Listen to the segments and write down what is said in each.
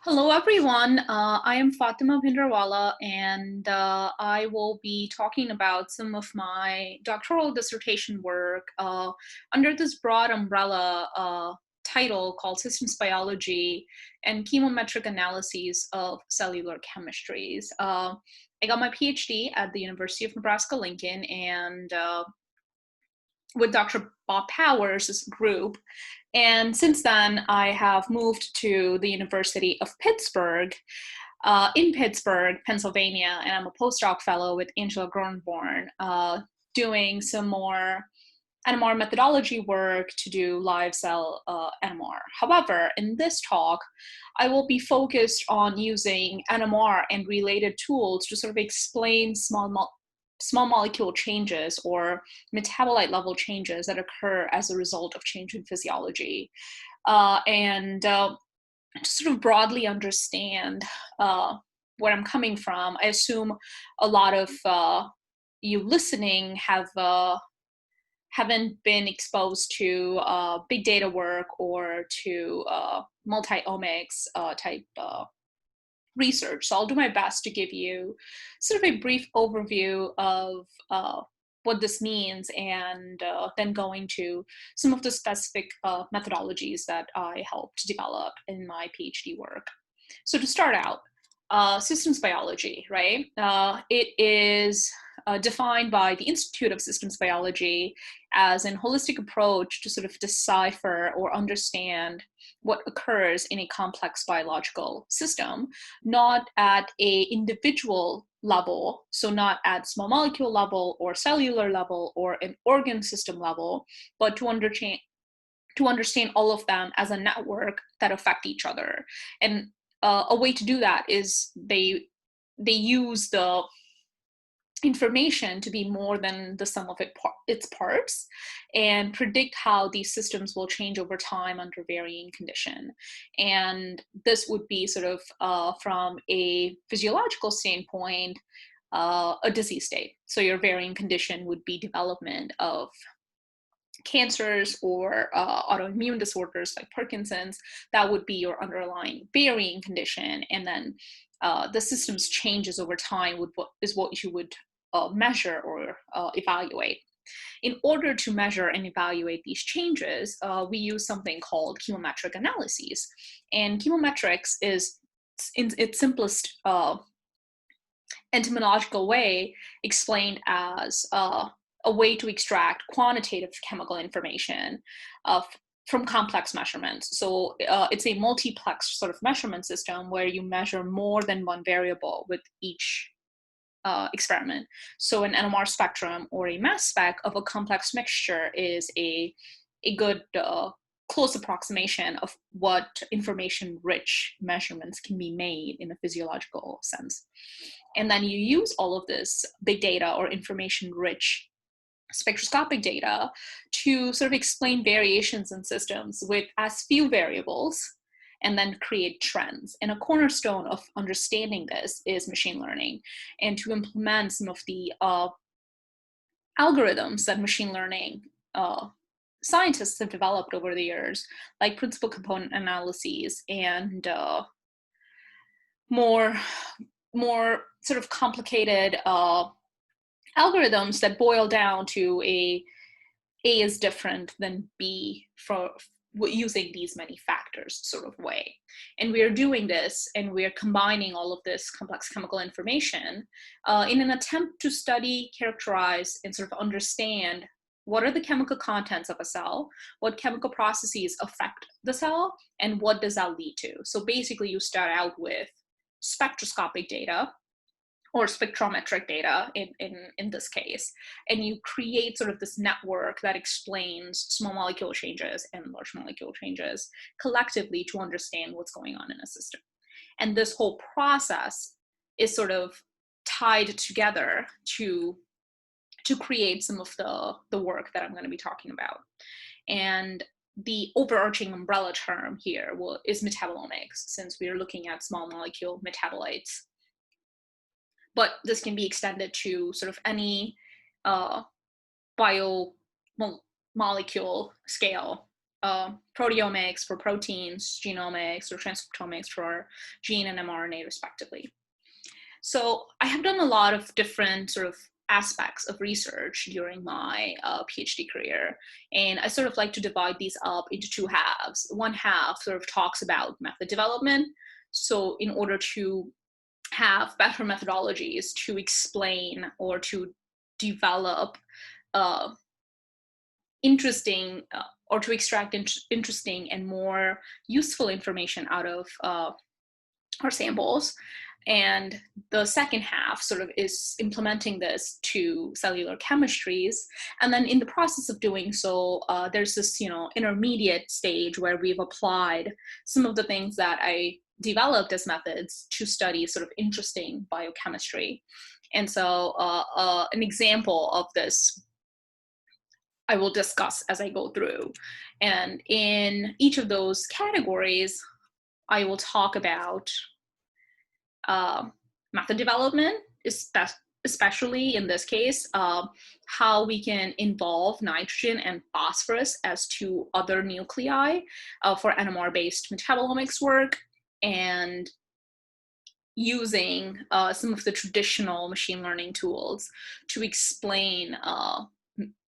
Hello, everyone. I am Fatema Bhinderwala, and I will be talking about some of my doctoral dissertation work under this broad umbrella title called Systems Biology and Chemometric Analyses of Cellular Chemistries. I got my PhD at the University of Nebraska-Lincoln, and with Dr. Bob Powers' group. And since then, I have moved to the University of Pittsburgh, in Pittsburgh, Pennsylvania, and I'm a postdoc fellow with Angela Gronborn, doing some more NMR methodology work to do live cell NMR. However, in this talk, I will be focused on using NMR and related tools to sort of explain small molecule changes or metabolite level changes that occur as a result of change in physiology. And to sort of broadly understand where I'm coming from, I assume a lot of you listening haven't been exposed to big data work or to multi-omics type research. So I'll do my best to give you sort of a brief overview of what this means, and then go into some of the specific methodologies that I helped develop in my PhD work. So to start out, systems biology, right? It is defined by the Institute of Systems Biology as an holistic approach to sort of decipher or understand what occurs in a complex biological system, not at a individual level, so not at small molecule level or cellular level or an organ system level, but to understand all of them as a network that affect each other. And a way to do that is they use the information to be more than the sum of its parts, and predict how these systems will change over time under varying condition. And this would be sort of from a physiological standpoint, a disease state. So your varying condition would be development of cancers or autoimmune disorders like Parkinson's. That would be your underlying varying condition. And then the system's changes over time is what you would measure or evaluate. In order to measure and evaluate these changes, we use something called chemometric analyses. And chemometrics is, in its simplest entomological way, explained as a way to extract quantitative chemical information from complex measurements. So it's a multiplex sort of measurement system where you measure more than one variable with each experiment. So an NMR spectrum or a mass spec of a complex mixture is a good close approximation of what information-rich measurements can be made in a physiological sense. And then you use all of this big data or information-rich spectroscopic data to sort of explain variations in systems with as few variables, and then create trends. And a cornerstone of understanding this is machine learning, and to implement some of the algorithms that machine learning scientists have developed over the years, like principal component analyses and more sort of complicated algorithms that boil down to A is different than B for using these many factors sort of way. And we are doing this, and we are combining all of this complex chemical information in an attempt to study, characterize, and sort of understand what are the chemical contents of a cell, what chemical processes affect the cell, and what does that lead to. So basically you start out with spectroscopic data, or spectrometric data in this case, and you create sort of this network that explains small molecule changes and large molecule changes collectively to understand what's going on in a system. And this whole process is sort of tied together to create some of the work that I'm going to be talking about. And the overarching umbrella term here is metabolomics, since we are looking at small molecule metabolites. But this can be extended to sort of any biomolecule scale proteomics for proteins, genomics or transcriptomics for gene and mRNA respectively. So I have done a lot of different sort of aspects of research during my PhD career. And I sort of like to divide these up into two halves. One half sort of talks about method development. So in order to have better methodologies to explain or to develop interesting or to extract interesting and more useful information out of our samples. And the second half sort of is implementing this to cellular chemistries. And then in the process of doing so, there's this, intermediate stage where we've applied some of the things that I developed as methods to study sort of interesting biochemistry. And so an example of this I will discuss as I go through. And in each of those categories, I will talk about method development, especially in this case, how we can involve nitrogen and phosphorus as two other nuclei for NMR-based metabolomics work, and using some of the traditional machine learning tools to explain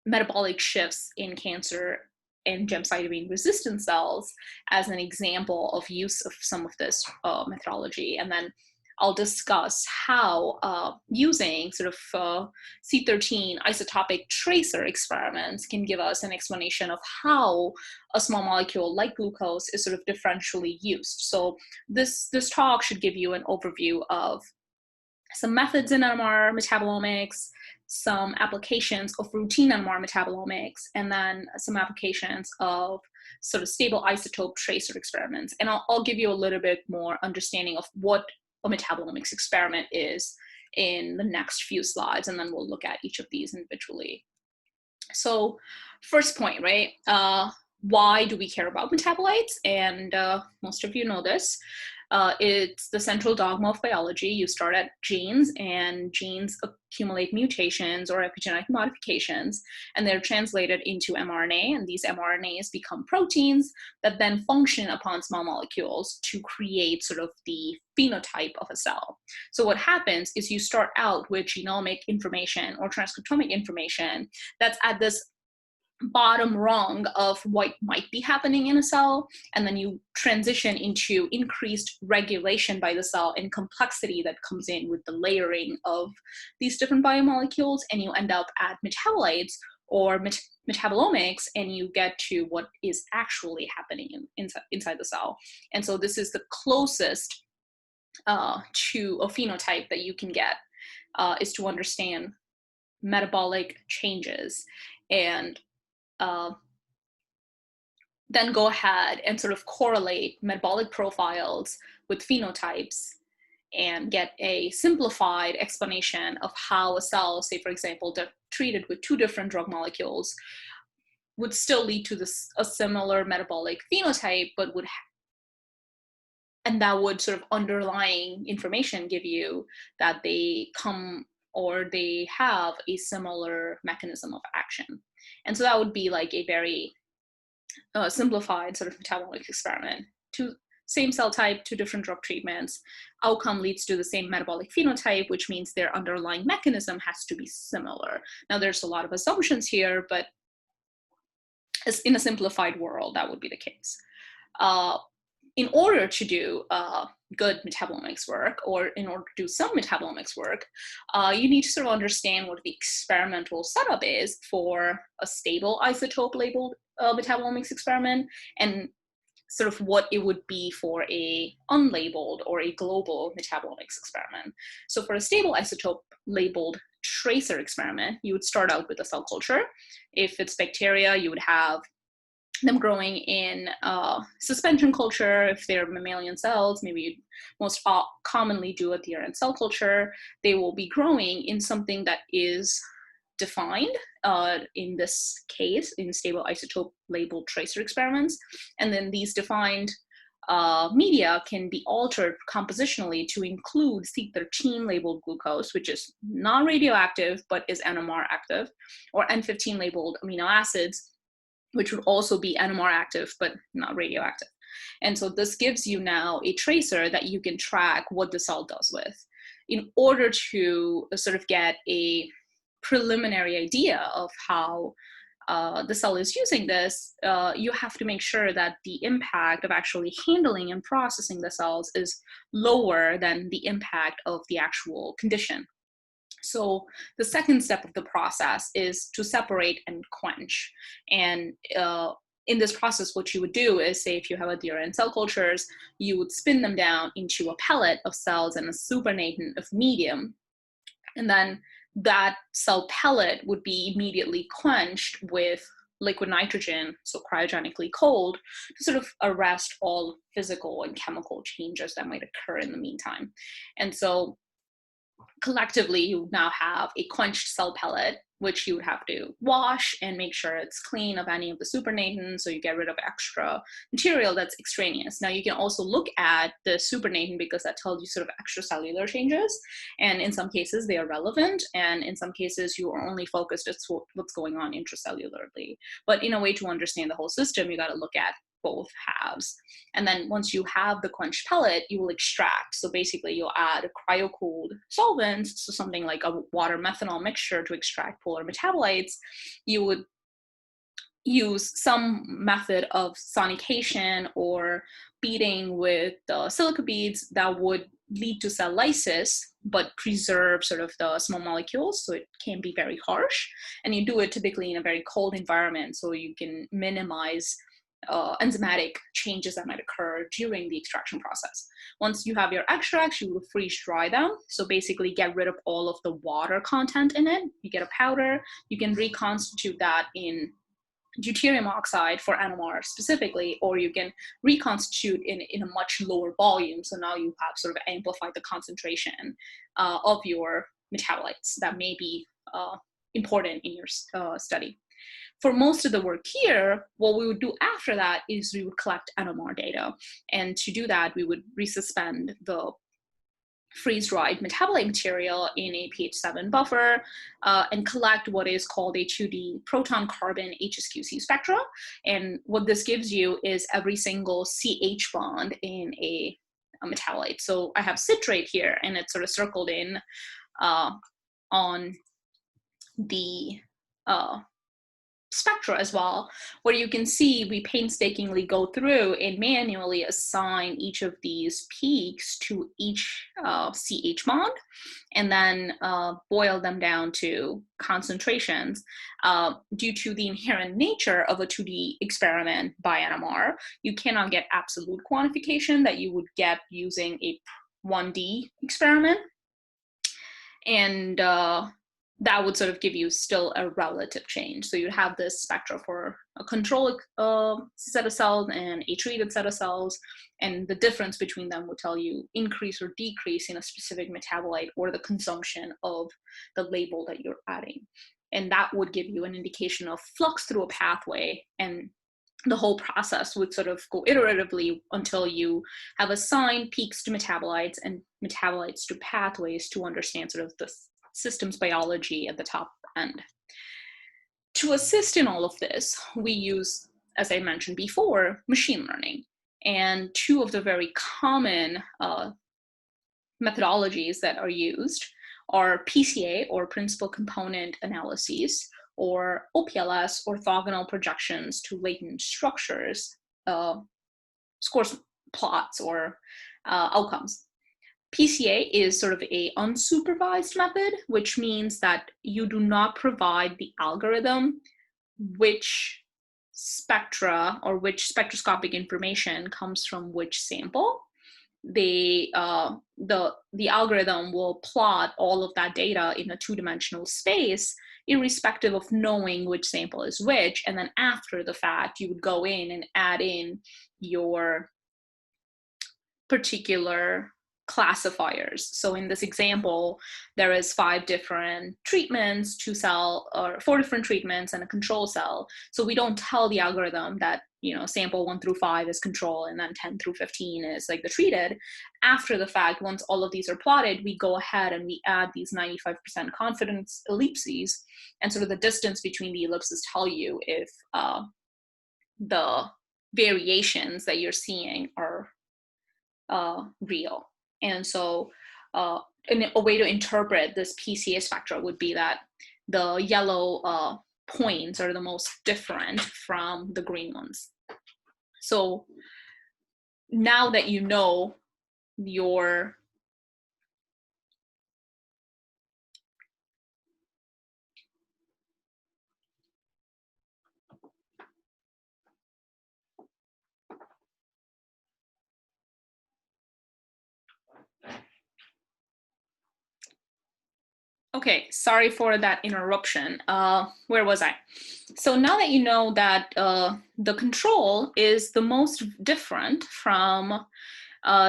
metabolic shifts in cancer and gemcitabine resistant cells as an example of use of some of this methodology. And then I'll discuss how using sort of C13 isotopic tracer experiments can give us an explanation of how a small molecule like glucose is sort of differentially used. So this talk should give you an overview of some methods in NMR metabolomics, some applications of routine NMR metabolomics, and then some applications of sort of stable isotope tracer experiments. And I'll give you a little bit more understanding of what a metabolomics experiment is in the next few slides, and then we'll look at each of these individually. So first point, right? Why do we care about metabolites? And most of you know this. It's the central dogma of biology. You start at genes, and genes accumulate mutations or epigenetic modifications, and they're translated into mRNA, and these mRNAs become proteins that then function upon small molecules to create sort of the phenotype of a cell. So what happens is you start out with genomic information or transcriptomic information that's at this bottom rung of what might be happening in a cell, and then you transition into increased regulation by the cell and complexity that comes in with the layering of these different biomolecules, and you end up at metabolites or metabolomics, and you get to what is actually happening inside the cell. And so this is the closest to a phenotype that you can get, is to understand metabolic changes, and then go ahead and sort of correlate metabolic profiles with phenotypes and get a simplified explanation of how a cell, say for example, treated with two different drug molecules, would still lead to a similar metabolic phenotype, but and that would sort of underlying information give you that they come or they have a similar mechanism of action. And so that would be like a very simplified sort of metabolomic experiment. Same cell type, two different drug treatments. Outcome leads to the same metabolic phenotype, which means their underlying mechanism has to be similar. Now there's a lot of assumptions here, but in a simplified world, that would be the case. In order to do good metabolomics work, or in order to do some metabolomics work, you need to sort of understand what the experimental setup is for a stable isotope labeled metabolomics experiment, and sort of what it would be for a unlabeled or a global metabolomics experiment. So for a stable isotope labeled tracer experiment, you would start out with a cell culture. If it's bacteria, you would have them growing in suspension culture. If they're mammalian cells, maybe you'd most commonly do adherent cell culture. They will be growing in something that is defined, in this case, in stable isotope labeled tracer experiments. And then these defined media can be altered compositionally to include C13 labeled glucose, which is non-radioactive but is NMR active, or N15 labeled amino acids, which would also be NMR active, but not radioactive. And so this gives you now a tracer that you can track what the cell does with. In order to sort of get a preliminary idea of how the cell is using this, you have to make sure that the impact of actually handling and processing the cells is lower than the impact of the actual condition. So the second step of the process is to separate and quench. And in this process, what you would do is, say, if you have adherent cell cultures, you would spin them down into a pellet of cells and a supernatant of medium. And then that cell pellet would be immediately quenched with liquid nitrogen, so cryogenically cold, to sort of arrest all physical and chemical changes that might occur in the meantime. And so collectively, you now have a quenched cell pellet, which you would have to wash and make sure it's clean of any of the supernatants, so you get rid of extra material that's extraneous. Now, you can also look at the supernatant because that tells you sort of extracellular changes, and in some cases they are relevant, and in some cases you are only focused at what's going on intracellularly. But in a way to understand the whole system, you got to look at both halves. And then once you have the quenched pellet, you will extract. So basically you'll add cryo-cooled solvents, so something like a water methanol mixture to extract polar metabolites. You would use some method of sonication or beating with the silica beads that would lead to cell lysis, but preserve sort of the small molecules, so it can be very harsh. And you do it typically in a very cold environment, so you can minimize enzymatic changes that might occur during the extraction process. Once you have your extracts, you will freeze dry them. So basically get rid of all of the water content in it. You get a powder. You can reconstitute that in deuterium oxide for NMR specifically, or you can reconstitute in a much lower volume. So now you have sort of amplified the concentration of your metabolites that may be important in your study. For most of the work here, what we would do after that is we would collect NMR data. And to do that, we would resuspend the freeze-dried metabolite material in a pH 7 buffer and collect what is called a 2D proton-carbon HSQC spectra. And what this gives you is every single CH bond in a metabolite. So I have citrate here, and it's sort of circled in on the spectra as well, where you can see we painstakingly go through and manually assign each of these peaks to each CH bond, and then boil them down to concentrations. Due to the inherent nature of a 2D experiment by NMR, you cannot get absolute quantification that you would get using a 1D experiment. And that would sort of give you still a relative change. So you'd have this spectra for a control set of cells and a treated set of cells, and the difference between them would tell you increase or decrease in a specific metabolite or the consumption of the label that you're adding. And that would give you an indication of flux through a pathway, and the whole process would sort of go iteratively until you have assigned peaks to metabolites and metabolites to pathways to understand sort of the systems biology at the top end. To assist in all of this, we use, as I mentioned before, machine learning. And two of the very common methodologies that are used are PCA, or principal component analyses, or OPLS, orthogonal projections to latent structures, scores plots or outcomes. PCA is sort of a unsupervised method, which means that you do not provide the algorithm which spectra or which spectroscopic information comes from which sample. The algorithm will plot all of that data in a two-dimensional space, irrespective of knowing which sample is which, and then after the fact, you would go in and add in your particular classifiers. So in this example, there is 5 different treatments, 4 different treatments and a control cell. So we don't tell the algorithm that, sample 1 through 5 is control and then 10 through 15 is like the treated. After the fact, once all of these are plotted, we go ahead and we add these 95% confidence ellipses, and sort of the distance between the ellipses tell you if the variations that you're seeing are real. And so and a way to interpret this PCA spectra would be that the yellow points are the most different from the green ones. So now that you know your Okay, sorry for that interruption. Where was I? So now that you know that the control is the most different from,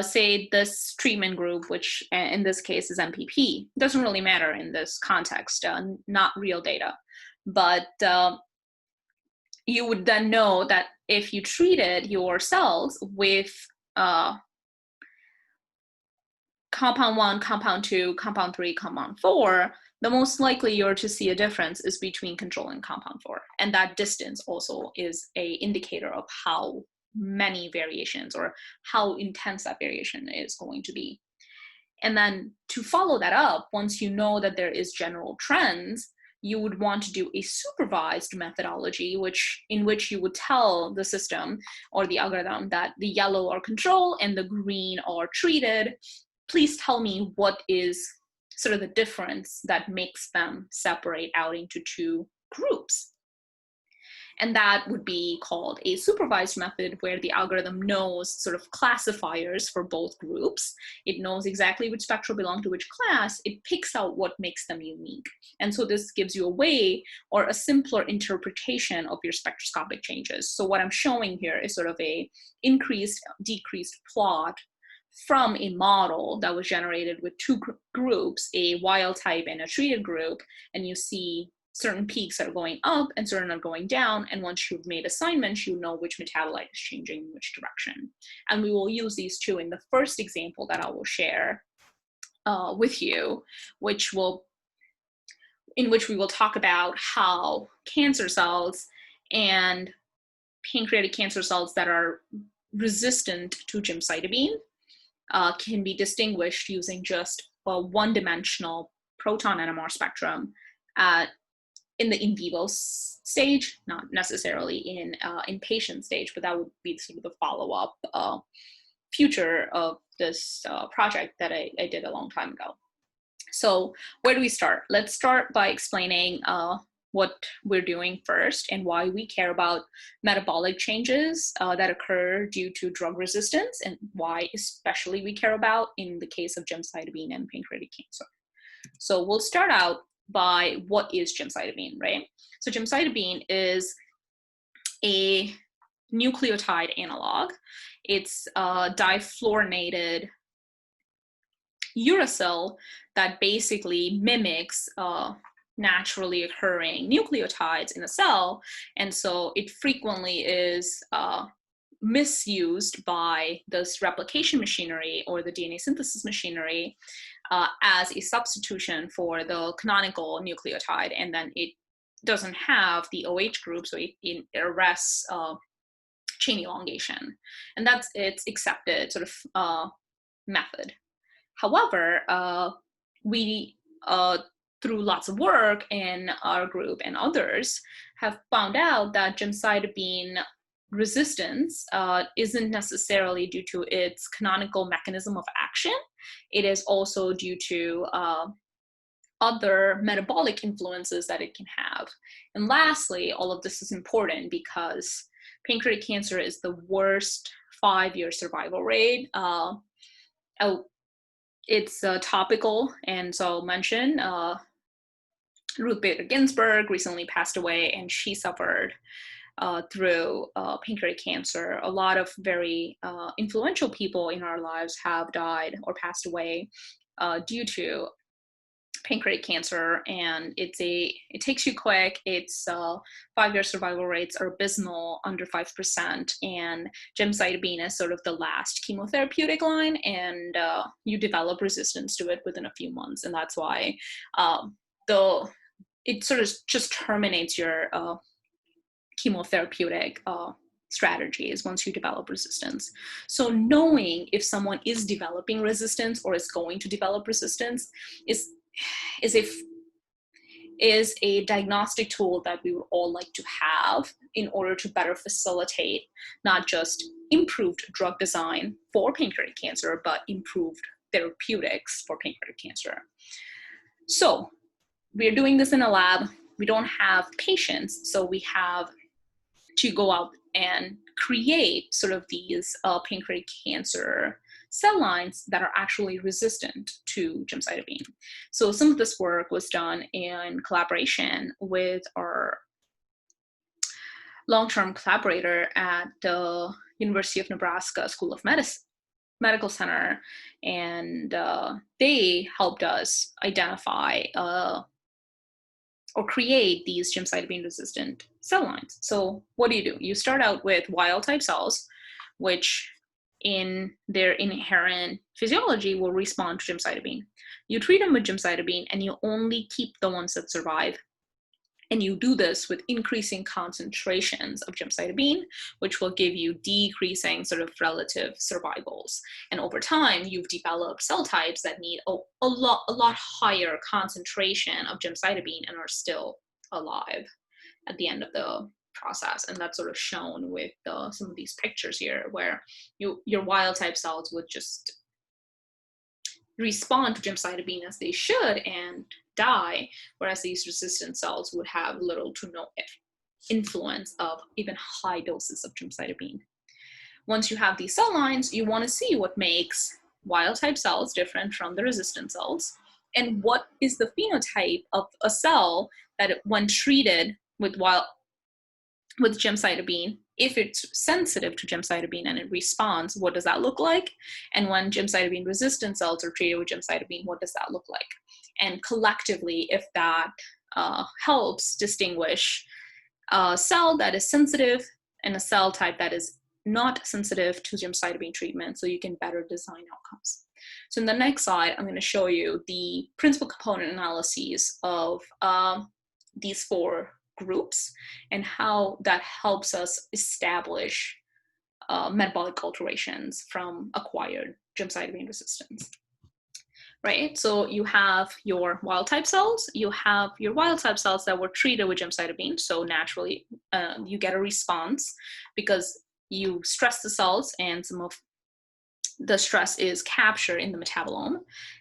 say, this treatment group, which in this case is MPP, doesn't really matter in this context, not real data. But you would then know that if you treated your cells with compound 1, compound 2, compound 3, compound 4, the most likely you're to see a difference is between control and compound 4. And that distance also is an indicator of how many variations or how intense that variation is going to be. And then to follow that up, once you know that there is general trends, you would want to do a supervised methodology, in which you would tell the system or the algorithm that the yellow are control and the green are treated. Please tell me what is sort of the difference that makes them separate out into two groups. And that would be called a supervised method, where the algorithm knows sort of classifiers for both groups. It knows exactly which spectra belong to which class. It picks out what makes them unique. And so this gives you a way or a simpler interpretation of your spectroscopic changes. So what I'm showing here is sort of a increased, decreased plot from a model that was generated with two groups, a wild type and a treated group, and you see certain peaks are going up and certain are going down, and once you've made assignments, you know which metabolite is changing in which direction. And we will use these two in the first example that I will share with you, in which we will talk about how cancer cells and pancreatic cancer cells that are resistant to gemcitabine can be distinguished using just a one-dimensional proton NMR spectrum in the in vivo stage, not necessarily in patient stage, but that would be sort of the follow-up future of this project that I did a long time ago. So where do we start? Let's start by explaining what we're doing first and why we care about metabolic changes that occur due to drug resistance, and why especially we care about in the case of gemcitabine and pancreatic cancer. So we'll start out by what is gemcitabine, right? So gemcitabine is a nucleotide analog. It's a difluorinated uracil that basically mimics naturally occurring nucleotides in a cell, and so it frequently is misused by this replication machinery or the DNA synthesis machinery as a substitution for the canonical nucleotide, and then it doesn't have the OH group, so it arrests chain elongation, and that's its accepted sort of method. However, we through lots of work in our group and others have found out that gemcitabine resistance isn't necessarily due to its canonical mechanism of action. It is also due to other metabolic influences that it can have. And lastly, all of this is important because pancreatic cancer is the worst 5-year survival rate. It's topical, and so I'll mention Ruth Bader Ginsburg recently passed away, and she suffered through pancreatic cancer. A lot of very influential people in our lives have died or passed away due to pancreatic cancer, and it takes you quick. It's 5-year survival rates are abysmal, under 5%, and gemcitabine is sort of the last chemotherapeutic line, and you develop resistance to it within a few months, and that's why it sort of just terminates your chemotherapeutic strategies once you develop resistance. So knowing if someone is developing resistance or is going to develop resistance is a diagnostic tool that we would all like to have in order to better facilitate not just improved drug design for pancreatic cancer, but improved therapeutics for pancreatic cancer. So we're doing this in a lab. We don't have patients, so we have to go out and create sort of these pancreatic cancer cell lines that are actually resistant to gemcitabine. So some of this work was done in collaboration with our long-term collaborator at the University of Nebraska School of Medical Center, and they helped us identify or create these gemcitabine resistant cell lines. So what do? You start out with wild type cells, which in their inherent physiology will respond to gemcitabine. You treat them with gemcitabine and you only keep the ones that survive. And you do this with increasing concentrations of gemcitabine, which will give you decreasing sort of relative survivals. And over time, you've developed cell types that need a lot higher concentration of gemcitabine and are still alive at the end of the process. And that's sort of shown with some of these pictures here, where your wild type cells would just respond to gemcitabine as they should and die, whereas these resistant cells would have little to no influence of even high doses of gemcitabine. Once you have these cell lines, you want to see what makes wild type cells different from the resistant cells, and what is the phenotype of a cell that when treated with gemcitabine, if it's sensitive to gemcitabine and it responds, what does that look like? And when gemcitabine resistant cells are treated with gemcitabine, what does that look like? And collectively, if that helps distinguish a cell that is sensitive and a cell type that is not sensitive to gemcitabine treatment, so you can better design outcomes. So in the next slide, I'm going to show you the principal component analyses of these four groups and how that helps us establish metabolic alterations from acquired gemcitabine resistance. Right, so you have your wild type cells, you have your wild type cells that were treated with gemcitabine, so naturally you get a response because you stress the cells and some of the stress is captured in the metabolome.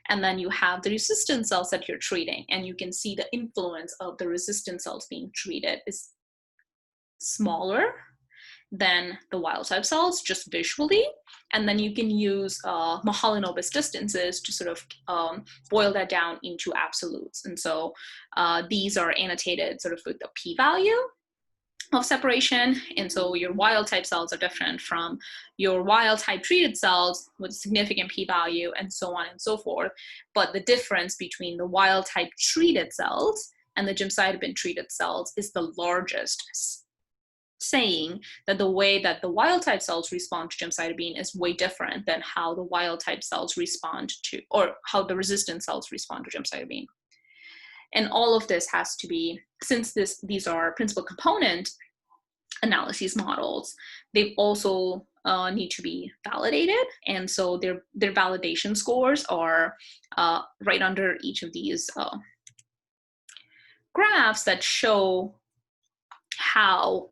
And then you have the resistant cells that you're treating, and you can see the influence of the resistant cells being treated is smaller than the wild type cells just visually. And then you can use Mahalanobis distances to sort of boil that down into absolutes. And so these are annotated sort of with the p-value of separation. And so your wild type cells are different from your wild type treated cells with significant p-value and so on and so forth. But the difference between the wild type treated cells and the gemcitabine treated cells is the largest, saying that the way that the wild type cells respond to gemcitabine is way different than how the wild type cells respond to, or how the resistant cells respond to gemcitabine. And all of this has to be, since these are principal component analyses models, they also need to be validated. And so their validation scores are right under each of these graphs that show how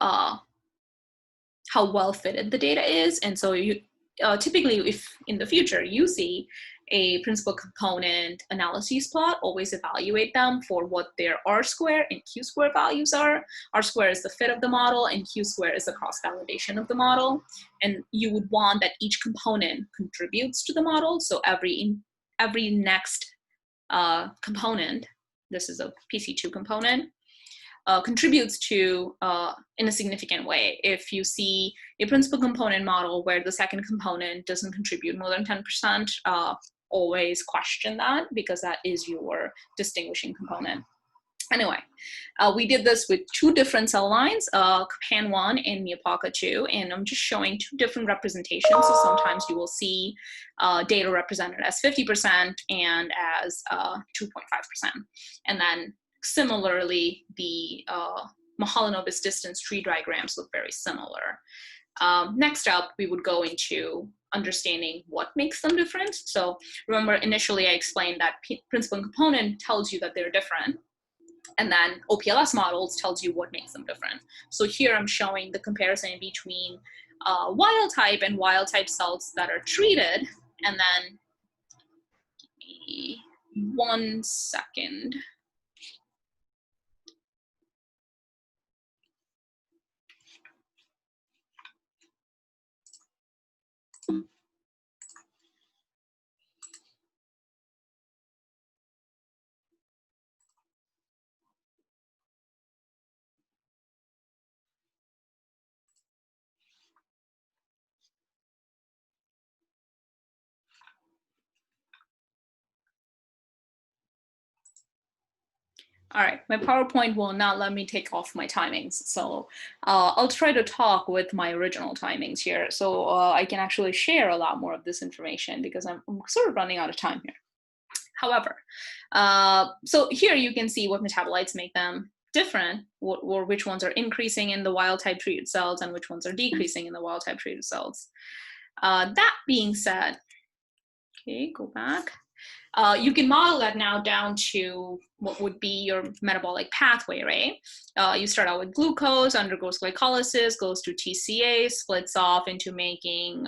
well fitted the data is. And so you typically, if in the future you see a principal component analyses plot, always evaluate them for what their R-square and Q-square values are. R-square is the fit of the model, and Q-square is the cross-validation of the model. And you would want that each component contributes to the model. So every next component, this is a PC2 component, contributes to in a significant way. If you see a principal component model where the second component doesn't contribute more than 10%, always question that, because that is your distinguishing component. Anyway, we did this with two different cell lines, CAPAN1 and MIAPOCA2, and I'm just showing two different representations. So sometimes you will see data represented as 50% and as 2.5%. And then similarly, the Mahalanobis distance tree diagrams look very similar. Next up, we would go into understanding what makes them different. So remember, initially I explained that principal and component tells you that they're different, and then OPLS models tells you what makes them different. So here I'm showing the comparison between wild type and wild type cells that are treated, and then give me 1 second. All right, my PowerPoint will not let me take off my timings. So I'll try to talk with my original timings here. So I can actually share a lot more of this information because I'm sort of running out of time here. However, so here you can see what metabolites make them different, or which ones are increasing in the wild type treated cells and which ones are decreasing in the wild type treated cells. That being said, okay, go back. You can model that now down to what would be your metabolic pathway, right? You start out with glucose, undergoes glycolysis, goes to TCA, splits off into making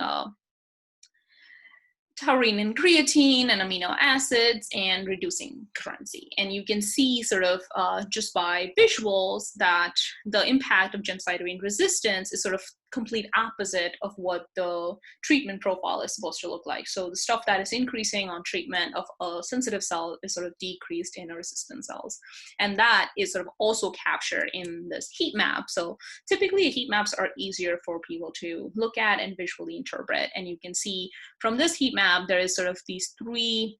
taurine and creatine and amino acids and reducing currency. And you can see sort of just by visuals that the impact of gemcitabine resistance is sort of complete opposite of what the treatment profile is supposed to look like. So the stuff that is increasing on treatment of a sensitive cell is sort of decreased in a resistant cells. And that is sort of also captured in this heat map. So typically heat maps are easier for people to look at and visually interpret. And you can see from this heat map, there is sort of these 3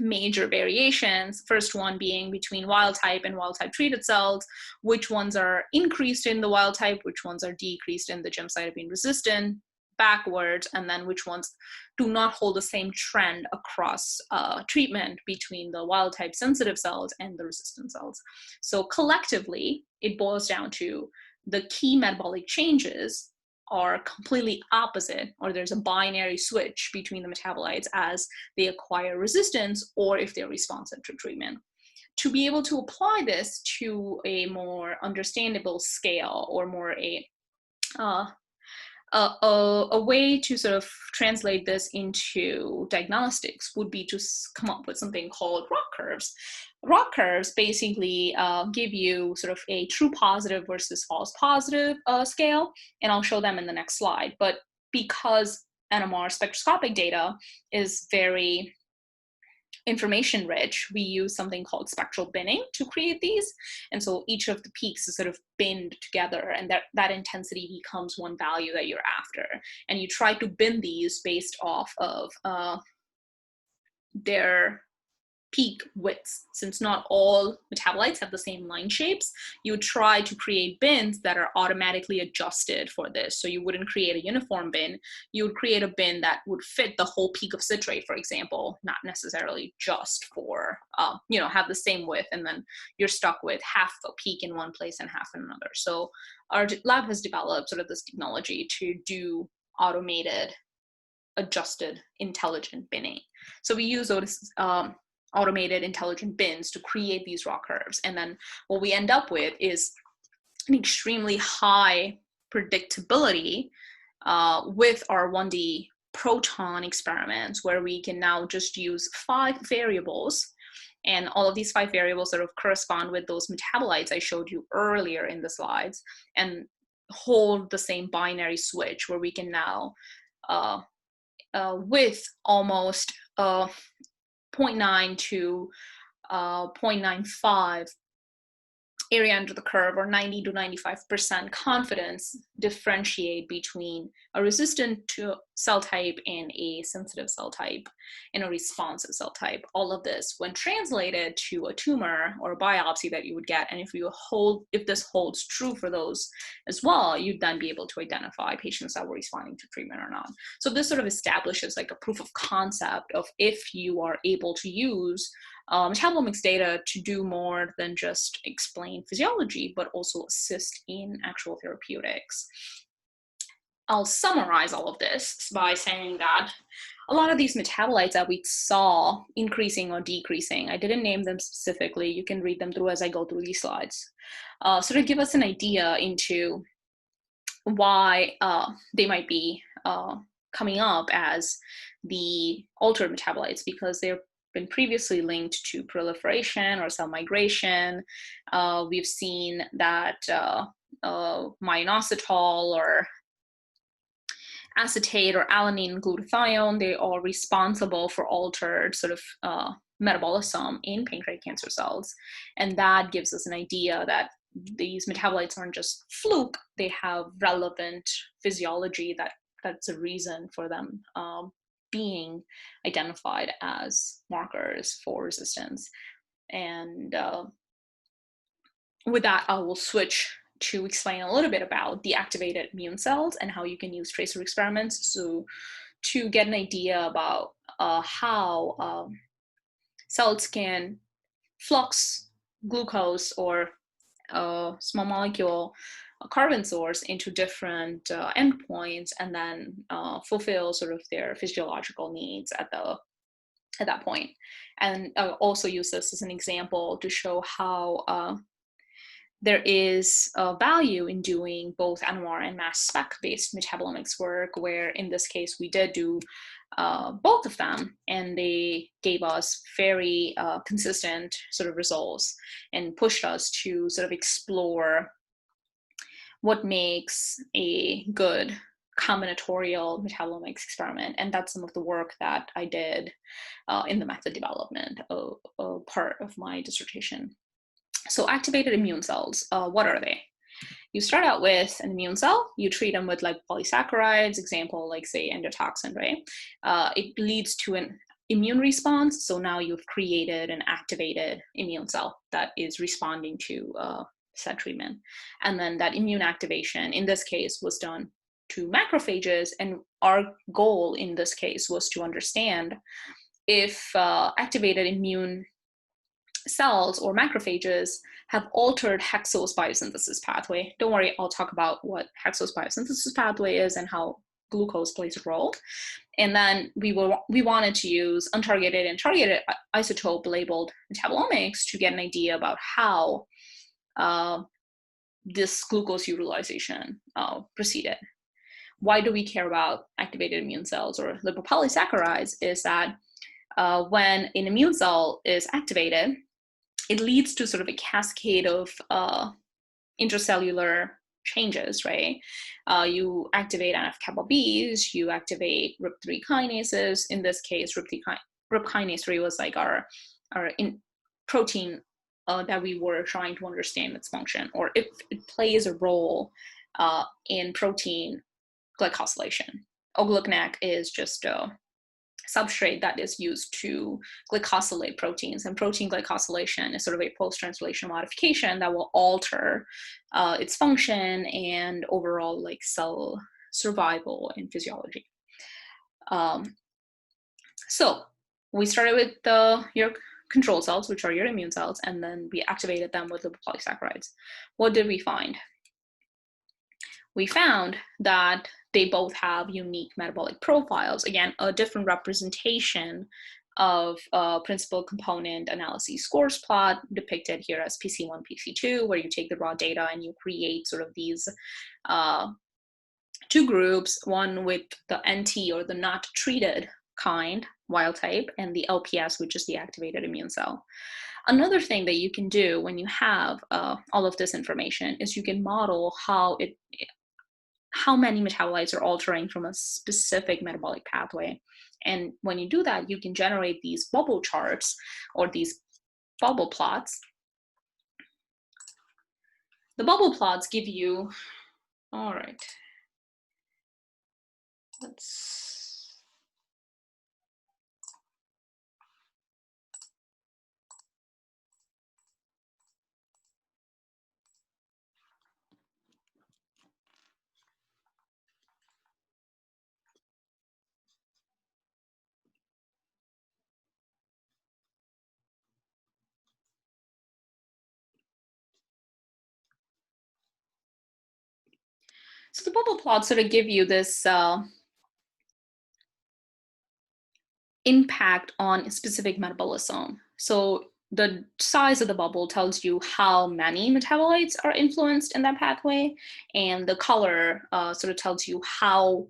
major variations. First one being between wild type and wild type treated cells, which ones are increased in the wild type, which ones are decreased in the gemcitabine resistant, backwards, and then which ones do not hold the same trend across treatment between the wild type sensitive cells and the resistant cells. So collectively, it boils down to the key metabolic changes are completely opposite, or there's a binary switch between the metabolites as they acquire resistance or if they're responsive to treatment. To be able to apply this to a more understandable scale, or more a way to sort of translate this into diagnostics would be to come up with something called ROC curves. ROC curves basically give you sort of a true positive versus false positive scale, and I'll show them in the next slide. But because NMR spectroscopic data is very information rich, we use something called spectral binning to create these. And so each of the peaks is sort of binned together, and that intensity becomes one value that you're after. And you try to bin these based off of their peak widths. Since not all metabolites have the same line shapes, you would try to create bins that are automatically adjusted for this. So you wouldn't create a uniform bin, you would create a bin that would fit the whole peak of citrate, for example, not necessarily just for, have the same width, and then you're stuck with half a peak in one place and half in another. So our lab has developed sort of this technology to do automated, adjusted, intelligent binning. So we use those automated intelligent bins to create these ROC curves. And then what we end up with is an extremely high predictability with our 1D proton experiments, where we can now just use 5 variables, and all of these 5 variables sort of correspond with those metabolites I showed you earlier in the slides, and hold the same binary switch, where we can now with almost 0.9 to 0.95 area under the curve, or 90 to 95% confidence, differentiate between a resistant to cell type and a sensitive cell type and a responsive cell type. All of this, when translated to a tumor or a biopsy that you would get, and if this holds true for those as well, you'd then be able to identify patients that were responding to treatment or not. So this sort of establishes like a proof of concept of if you are able to use Metabolomics data to do more than just explain physiology, but also assist in actual therapeutics. I'll summarize all of this by saying that a lot of these metabolites that we saw increasing or decreasing, I didn't name them specifically. You can read them through as I go through these slides. So to give us an idea into why they might be coming up as the altered metabolites, because they've been previously linked to proliferation or cell migration. We've seen that minoxidil or acetate or alanine glutathione, they are responsible for altered sort of metabolism in pancreatic cancer cells. And that gives us an idea that these metabolites aren't just fluke, they have relevant physiology that's a reason for them being identified as markers for resistance. And with that, I will switch to explain a little bit about the activated immune cells and how you can use tracer experiments so to get an idea about how cells can flux glucose or small molecule carbon source into different endpoints and then fulfill sort of their physiological needs at that point. And I'll also use this as an example to show how there is a value in doing both NMR and mass spec based metabolomics work, where in this case we did do both of them, and they gave us very consistent sort of results and pushed us to sort of explore what makes a good combinatorial metabolomics experiment. And that's some of the work that I did in the method development part of my dissertation. So activated immune cells, what are they? You start out with an immune cell, you treat them with like polysaccharides, example, like say endotoxin, right? It leads to an immune response. So now you've created an activated immune cell that is responding to said treatment. And then that immune activation, in this case, was done to macrophages. And our goal in this case was to understand if activated immune cells or macrophages have altered hexose biosynthesis pathway. Don't worry, I'll talk about what hexose biosynthesis pathway is and how glucose plays a role. And then we wanted to use untargeted and targeted isotope labeled metabolomics to get an idea about how this glucose utilization proceeded. Why do we care about activated immune cells or lipopolysaccharides is that when an immune cell is activated, it leads to sort of a cascade of intracellular changes, right? You activate NF-kappa Bs, you activate RIP3 kinases. In this case, RIP kinase 3 was like our protein that we were trying to understand its function, or if it plays a role in protein glycosylation. Oglucnac is just a substrate that is used to glycosylate proteins, and protein glycosylation is sort of a post-translational modification that will alter its function and overall like cell survival and physiology. So we started with your control cells, which are your immune cells, and then we activated them with lipopolysaccharides. What did we find? We found that they both have unique metabolic profiles. Again, a different representation of principal component analysis scores plot depicted here as PC1, PC2, where you take the raw data and you create sort of these two groups, one with the NT or the not treated kind, wild type, and the LPS, which is the activated immune cell. Another thing that you can do when you have all of this information is you can model how many metabolites are altering from a specific metabolic pathway. And when you do that, you can generate these bubble charts or these bubble plots. The bubble plots give you, all right, So the bubble plots sort of give you this impact on specific metabolism. So the size of the bubble tells you how many metabolites are influenced in that pathway, and the color sort of tells you how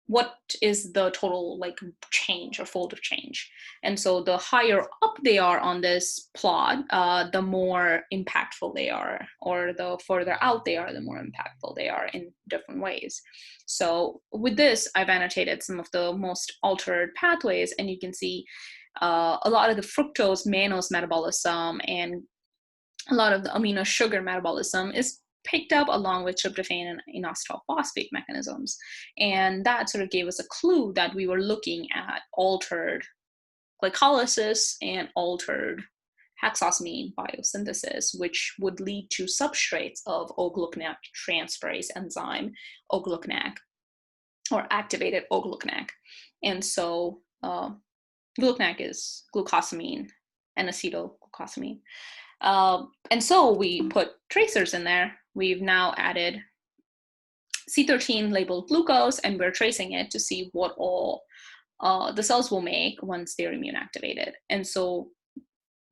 what is the total like change or fold of change. And so the higher up they are on this plot, the more impactful they are, or the further out they are, the more impactful they are in different ways. So with this, I've annotated some of the most altered pathways, and you can see a lot of the fructose mannose metabolism and a lot of the amino sugar metabolism is picked up along with tryptophan and inositol phosphate mechanisms. And that sort of gave us a clue that we were looking at altered glycolysis and altered hexosamine biosynthesis, which would lead to substrates of O-gluconac transferase enzyme, O-gluconac, or activated O-gluconac. And so gluconac is glucosamine and acetylglucosamine. And so we put tracers in there. We've now added C13 labeled glucose, and we're tracing it to see what all the cells will make once they're immune activated. And so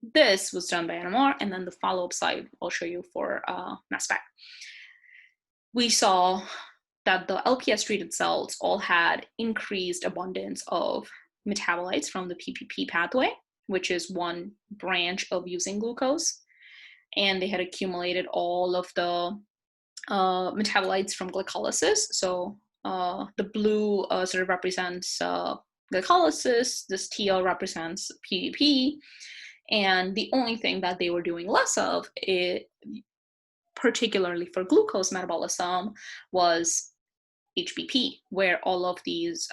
this was done by NMR, and then the follow-up slide I'll show you for mass spec. We saw that the LPS treated cells all had increased abundance of metabolites from the PPP pathway, which is one branch of using glucose. And they had accumulated all of the metabolites from glycolysis. So the blue sort of represents glycolysis, this teal represents PPP, and the only thing that they were doing less of, particularly for glucose metabolism, was HBP, where all of these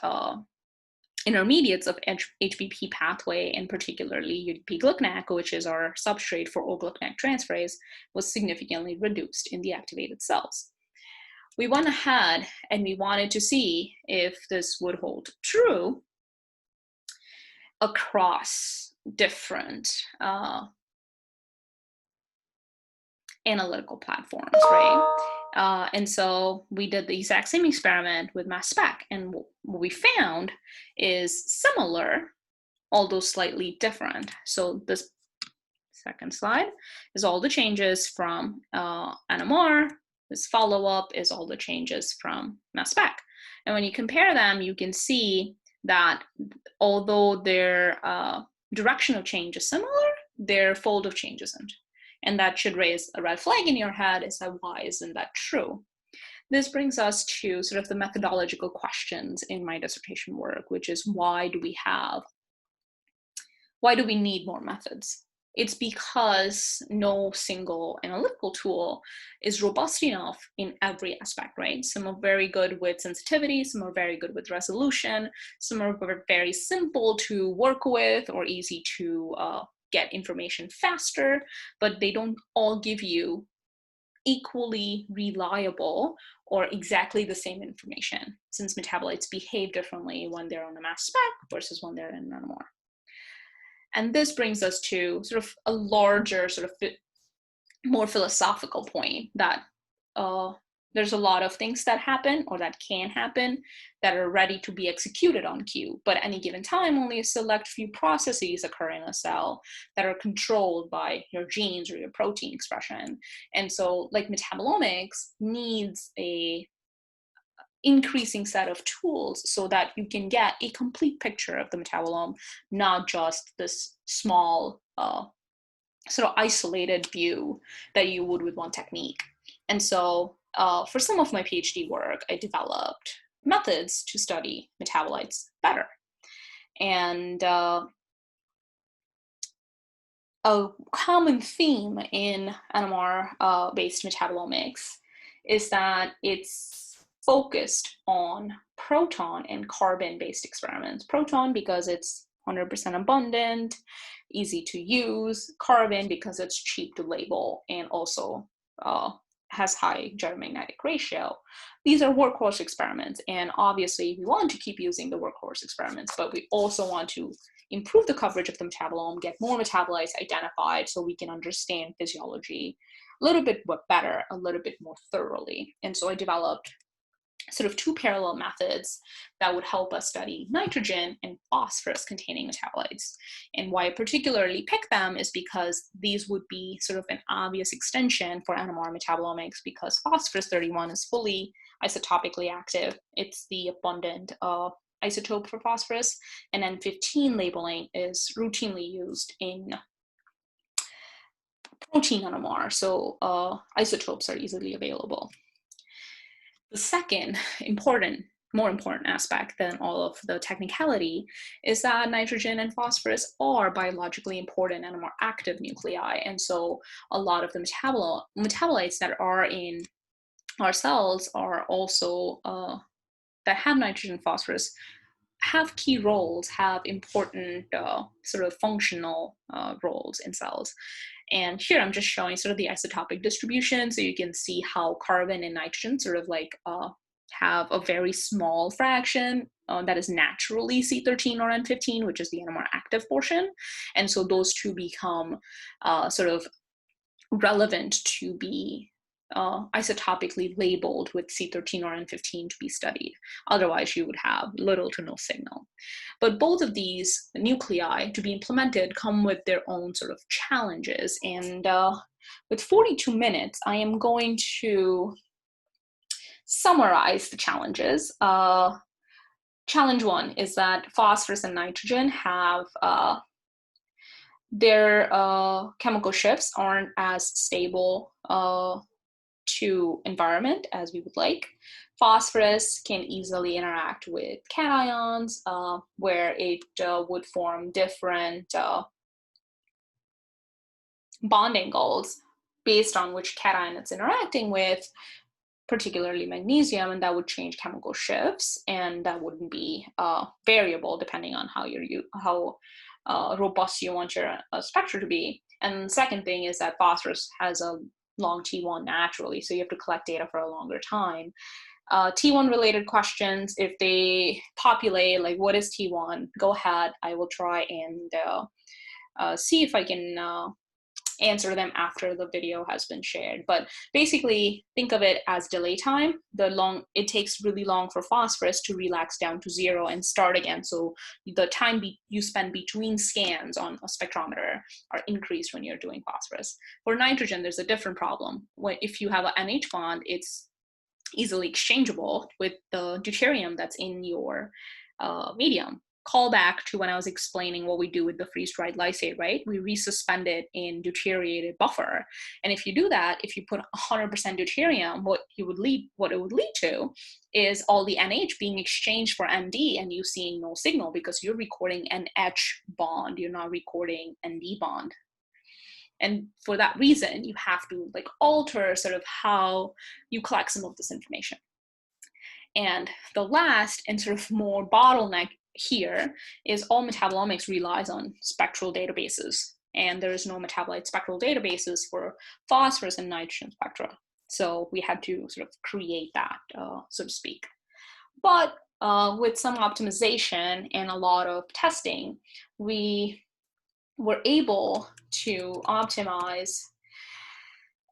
intermediates of HBP pathway, and particularly UDP-gluconac, which is our substrate for O-gluconac transferase, was significantly reduced in the activated cells. We went ahead and we wanted to see if this would hold true across different analytical platforms, right? And so we did the exact same experiment with mass spec, and what we found is similar, although slightly different. So this second slide is all the changes from NMR. This follow-up is all the changes from mass spec. And when you compare them, you can see that although their direction of change is similar, their fold of change isn't. And that should raise a red flag in your head as to why isn't that true? This brings us to sort of the methodological questions in my dissertation work, which is why do we need more methods? It's because no single analytical tool is robust enough in every aspect, right? Some are very good with sensitivity, some are very good with resolution, some are very simple to work with or easy to get information faster, but they don't all give you equally reliable or exactly the same information, since metabolites behave differently when they're on a mass spec versus when they're in NMR. And this brings us to sort of a larger, sort of more philosophical point that there's a lot of things that happen or that can happen that are ready to be executed on cue, but at any given time, only a select few processes occur in a cell that are controlled by your genes or your protein expression. And so like metabolomics needs a increasing set of tools so that you can get a complete picture of the metabolome, not just this small sort of isolated view that you would with one technique. And so for some of my PhD work, I developed methods to study metabolites better. And a common theme in NMR-based metabolomics is that it's focused on proton and carbon-based experiments. Proton because it's 100% abundant, easy to use. Carbon because it's cheap to label and also has high gyromagnetic ratio. These are workhorse experiments, and obviously we want to keep using the workhorse experiments, but we also want to improve the coverage of the metabolome, get more metabolites identified so we can understand physiology a little bit better, a little bit more thoroughly. And so I developed sort of two parallel methods that would help us study nitrogen and phosphorus containing metabolites. And why I particularly pick them is because these would be sort of an obvious extension for NMR metabolomics, because phosphorus 31 is fully isotopically active. It's the abundant isotope for phosphorus, and then 15 labeling is routinely used in protein NMR, so isotopes are easily available. The second more important aspect than all of the technicality is that nitrogen and phosphorus are biologically important NMR-active nuclei, and so a lot of the metabolites that are in our cells are also that have nitrogen and phosphorus have key roles, have important sort of functional roles in cells. And here I'm just showing sort of the isotopic distribution, so you can see how carbon and nitrogen sort of like have a very small fraction that is naturally C13 or N15, which is the NMR active portion. And so those two become sort of relevant to be isotopically labeled with C13 or N15 to be studied. Otherwise, you would have little to no signal. But both of these nuclei to be implemented come with their own sort of challenges. And with 42 minutes, I am going to summarize the challenges. Challenge one is that phosphorus and nitrogen have their chemical shifts aren't as stable to environment as we would like. Phosphorus can easily interact with cations where it would form different bond angles based on which cation it's interacting with, particularly magnesium, and that would change chemical shifts, and that wouldn't be variable depending on how robust you want your spectra to be. And the second thing is that phosphorus has a long T1 naturally, so you have to collect data for a longer time. T1 related questions, if they populate, like what is T1, go ahead, I will try and see if I can answer them after the video has been shared. But basically think of it as delay time. It takes really long for phosphorus to relax down to 0 and start again, so the time you spend between scans on a spectrometer are increased when you're doing phosphorus. For nitrogen, there's a different problem. If you have an NH bond, it's easily exchangeable with the deuterium that's in your medium. Call back to when I was explaining what we do with the freeze-dried lysate, right? We resuspend it in deuteriated buffer. And if you do that, if you put 100% deuterium, what it would lead to is all the NH being exchanged for ND and you seeing no signal, because you're recording an H bond, you're not recording ND bond. And for that reason, you have to like alter sort of how you collect some of this information. And the last and sort of more bottleneck here is all metabolomics relies on spectral databases, and there is no metabolite spectral databases for phosphorus and nitrogen spectra. So we had to sort of create that, so to speak. But with some optimization and a lot of testing, we were able to optimize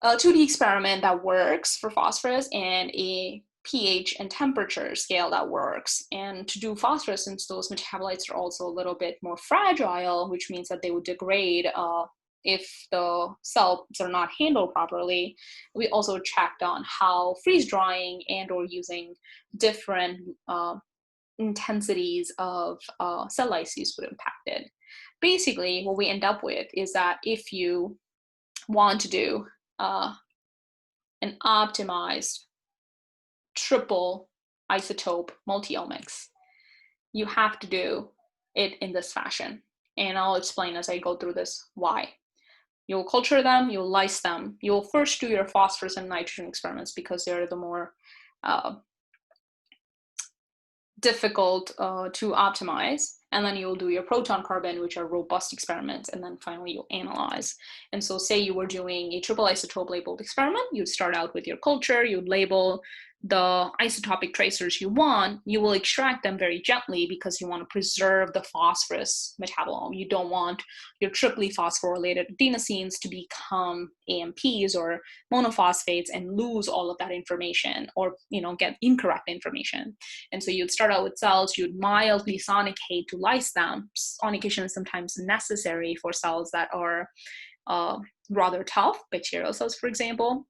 a 2D experiment that works for phosphorus and a pH and temperature scale that works. And to do phosphorus, since those metabolites are also a little bit more fragile, which means that they would degrade if the cells are not handled properly, we also checked on how freeze drying and or using different intensities of cell lyses would impact it. Basically, what we end up with is that if you want to do an optimized triple isotope multi-omics, you have to do it in this fashion. And I'll explain as I go through this why. You'll culture them, you'll lyse them. You'll first do your phosphorus and nitrogen experiments because they're the more difficult to optimize. And then you'll do your proton carbon, which are robust experiments. And then finally you'll analyze. And so say you were doing a triple isotope labeled experiment, you'd start out with your culture, you'd label the isotopic tracers you want, you will extract them very gently because you want to preserve the phosphorus metabolome. You don't want your triply phosphorylated adenosines to become AMPs or monophosphates and lose all of that information, or get incorrect information. And so you'd start out with cells, you'd mildly sonicate to lyse them. Sonication is sometimes necessary for cells that are rather tough, bacterial cells, for example.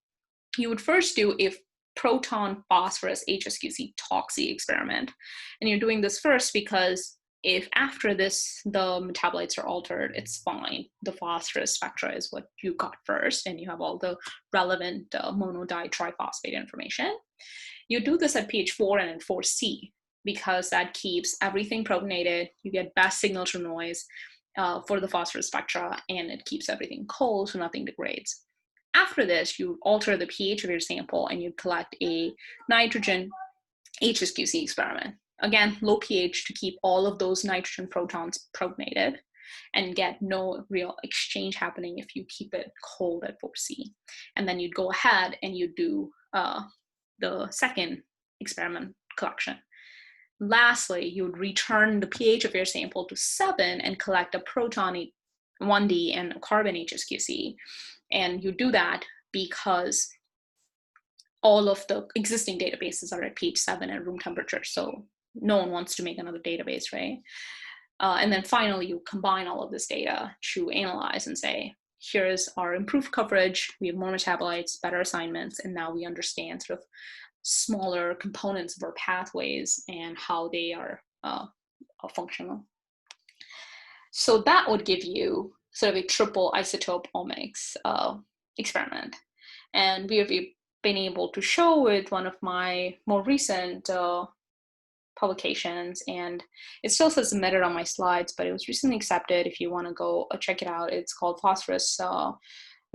You would first do a proton phosphorus HSQC toxi experiment. And you're doing this first because if after this the metabolites are altered, it's fine. The phosphorus spectra is what you got first, and you have all the relevant monoditriphosphate information. You do this at pH 4 and at 4C because that keeps everything protonated. You get best signal to noise for the phosphorus spectra, and it keeps everything cold so nothing degrades. After this, you alter the pH of your sample and you collect a nitrogen HSQC experiment. Again, low pH to keep all of those nitrogen protons protonated and get no real exchange happening if you keep it cold at 4C. And then you'd go ahead and you do the second experiment collection. Lastly, you would return the pH of your sample to 7 and collect a proton 1D and a carbon HSQC. And you do that because all of the existing databases are at pH 7 at room temperature. So no one wants to make another database, right? And then finally, you combine all of this data to analyze and say, here's our improved coverage. We have more metabolites, better assignments, and now we understand sort of smaller components of our pathways and how they are functional. So that would give you sort of a triple isotope omics experiment. And we have been able to show with one of my more recent publications, and it still says submitted on my slides, but it was recently accepted. If you want to go check it out, it's called Phosphorus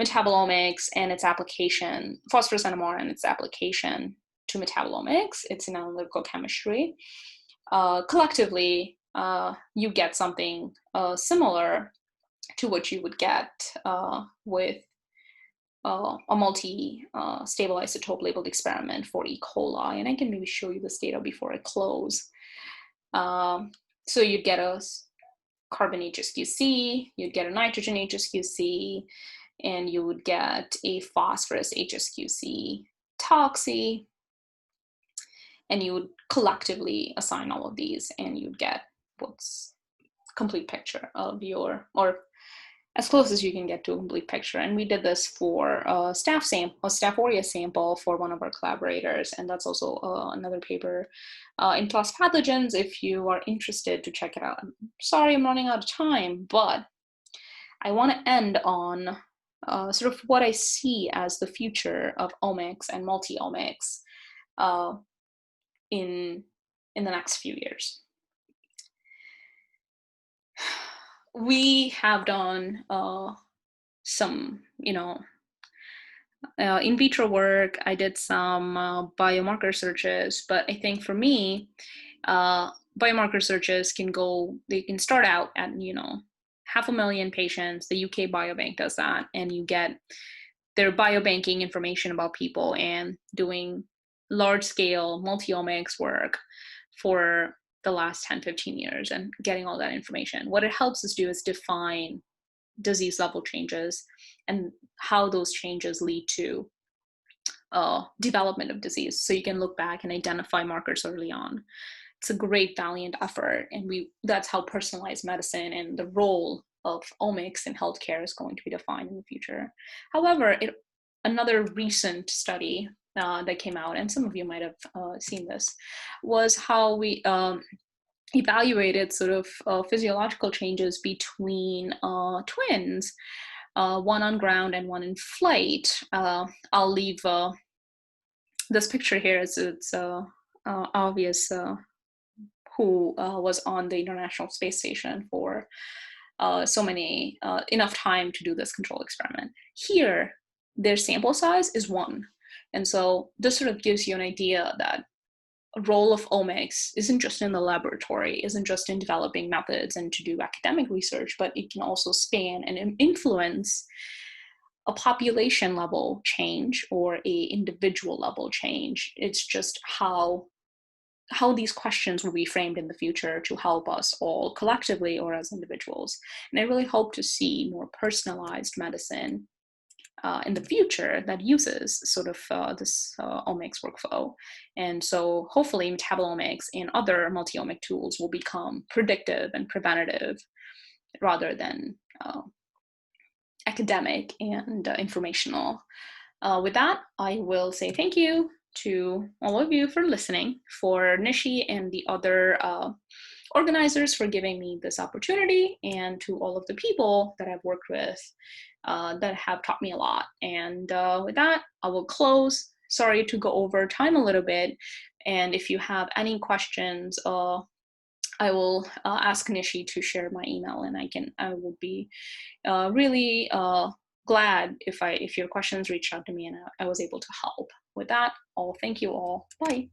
Metabolomics and its application, Phosphorus NMR and its application to metabolomics. It's in analytical chemistry. Collectively, you get something similar to what you would get with a multi-stable isotope labeled experiment for E. coli. And I can maybe show you this data before I close. So you'd get a carbon HSQC, you'd get a nitrogen HSQC, and you would get a phosphorus HSQC toxi, and you would collectively assign all of these, and you'd get what's complete picture of your, or as close as you can get to a complete picture. And we did this for a Staph aureus sample for one of our collaborators, and that's also another paper in PLOS Pathogens if you are interested to check it out. I'm sorry I'm running out of time, but I want to end on sort of what I see as the future of omics and multi-omics in the next few years. We have done some, in vitro work. I did some biomarker searches, but I think for me, biomarker searches they can start out at, 500,000 patients. The UK Biobank does that, and you get their biobanking information about people and doing large-scale multi-omics work for the last 10, 15 years and getting all that information. What it helps us do is define disease level changes and how those changes lead to development of disease. So you can look back and identify markers early on. It's a great, valiant effort, and that's how personalized medicine and the role of omics in healthcare is going to be defined in the future. However, another recent study that came out, and some of you might have seen this, was how we evaluated sort of physiological changes between twins, one on ground and one in flight. I'll leave this picture here, as it's obvious who was on the International Space Station for enough time to do this control experiment. Here, their sample size is 1. And so this sort of gives you an idea that a role of omics isn't just in the laboratory, isn't just in developing methods and to do academic research, but it can also span and influence a population level change or a individual level change. It's just how these questions will be framed in the future to help us all collectively or as individuals. And I really hope to see more personalized medicine in the future that uses sort of this omics workflow. And so hopefully metabolomics and other multi-omic tools will become predictive and preventative rather than academic and informational. With that, I will say thank you to all of you for listening, for Nishi and the other organizers for giving me this opportunity, and to all of the people that I've worked with that have taught me a lot. And with that, I will close. Sorry to go over time a little bit. And if you have any questions, I will ask Nishi to share my email, and I will be really glad if your questions reached out to me and I was able to help. With that, I'll thank you all. Bye.